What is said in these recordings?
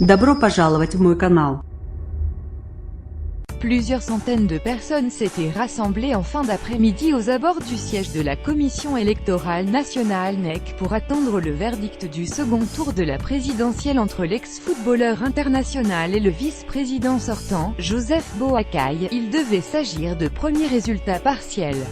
Добро пожаловать в мой канал. Plusieurs centaines de personnes s'étaient rassemblées en fin d'après-midi aux abords du siège de la Commission électorale nationale NEC pour attendre le verdict du second tour de la présidentielle entre l'ex-footballeur international et le vice-président sortant, Joseph Boakai. Il devait s'agir de premiers résultats partiels.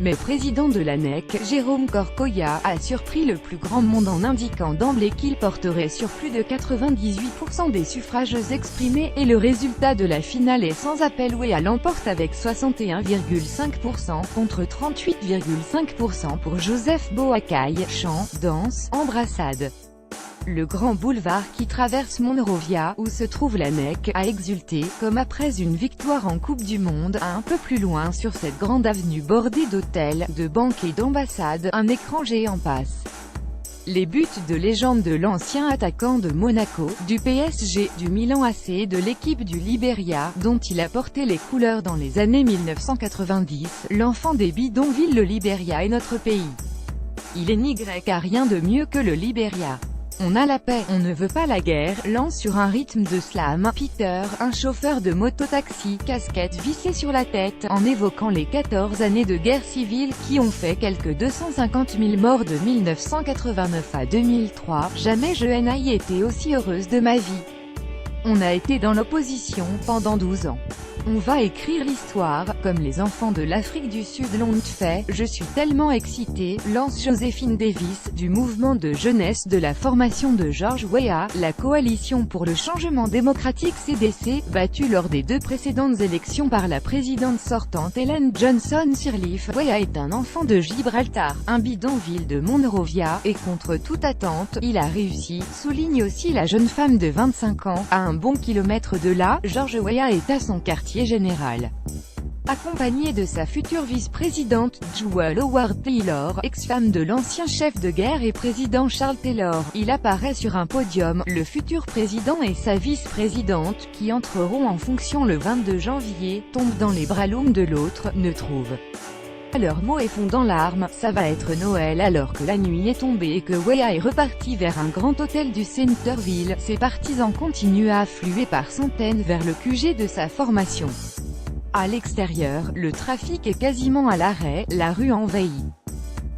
Mais le président de la NEC, Jérôme Corcoya, a surpris le plus grand monde en indiquant d'emblée qu'il porterait sur plus de 98% des suffrages exprimés, et le résultat de la finale est sans appel. Weah l'emporte avec 61,5% contre 38,5% pour Joseph Boakai. Chant, danse, embrassade. Le grand boulevard qui traverse Monrovia, où se trouve la NEC, a exulté, comme après une victoire en Coupe du Monde. Un peu plus loin sur cette grande avenue bordée d'hôtels, de banques et d'ambassades, un écran géant passe les buts de légende de l'ancien attaquant de Monaco, du PSG, du Milan AC et de l'équipe du Liberia, dont il a porté les couleurs dans les années 1990. L'enfant des bidonvilles, le Liberia est notre pays. Il est ni grec à rien de mieux que le Liberia. On a la paix, on ne veut pas la guerre, lance sur un rythme de slam. Peter, un chauffeur de mototaxi, casquette vissée sur la tête, en évoquant les 14 années de guerre civile qui ont fait quelques 250 000 morts de 1989 à 2003. Jamais je n'ai été aussi heureuse de ma vie. On a été dans l'opposition pendant 12 ans. On va écrire l'histoire, comme les enfants de l'Afrique du Sud l'ont fait. Je suis tellement excitée, lance Joséphine Davis, du mouvement de jeunesse de la formation de George Weah, la coalition pour le changement démocratique CDC, battue lors des deux précédentes élections par la présidente sortante Ellen Johnson Sirleaf. Weah est un enfant de Gibraltar, un bidonville de Monrovia, et contre toute attente, il a réussi, souligne aussi la jeune femme de 25 ans. À un bon kilomètre de là, George Weah est à son quartier général, accompagné de sa future vice-présidente, Jewel Howard Taylor, ex-femme de l'ancien chef de guerre et président Charles Taylor. Il apparaît sur un podium, le futur président et sa vice-présidente, qui entreront en fonction le 22 janvier, tombent dans les bras l'un de l'autre, ne trouvent leurs mots et fondent en larmes. Ça va être Noël alors que la nuit est tombée et que Weah est reparti vers un grand hôtel du Centerville. Ses partisans continuent à affluer par centaines vers le QG de sa formation. À l'extérieur, le trafic est quasiment à l'arrêt, la rue envahie.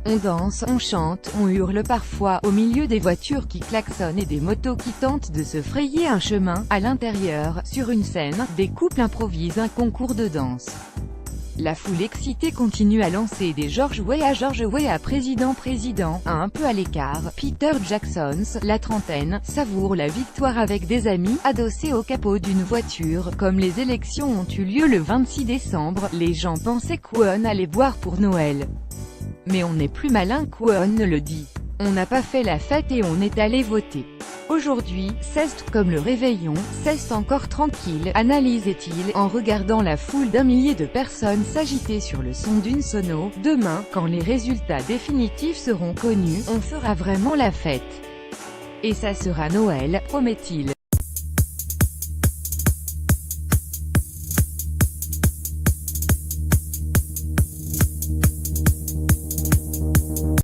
On danse, on chante, on hurle parfois, au milieu des voitures qui klaxonnent et des motos qui tentent de se frayer un chemin. À l'intérieur, sur une scène, des couples improvisent un concours de danse. La foule excitée continue à lancer des George Weah président, un peu à l'écart. Peter Jackson, la trentaine, savoure la victoire avec des amis, adossés au capot d'une voiture. Comme les élections ont eu lieu le 26 décembre, les gens pensaient qu'on allait boire pour Noël. Mais on est plus malin qu'on ne le dit. On n'a pas fait la fête et on est allé voter. Aujourd'hui, c'est comme le réveillon, c'est encore tranquille, analysait-il, en regardant la foule d'un millier de personnes s'agiter sur le son d'une sono. Demain, quand les résultats définitifs seront connus, on fera vraiment la fête. Et ça sera Noël, promet-il.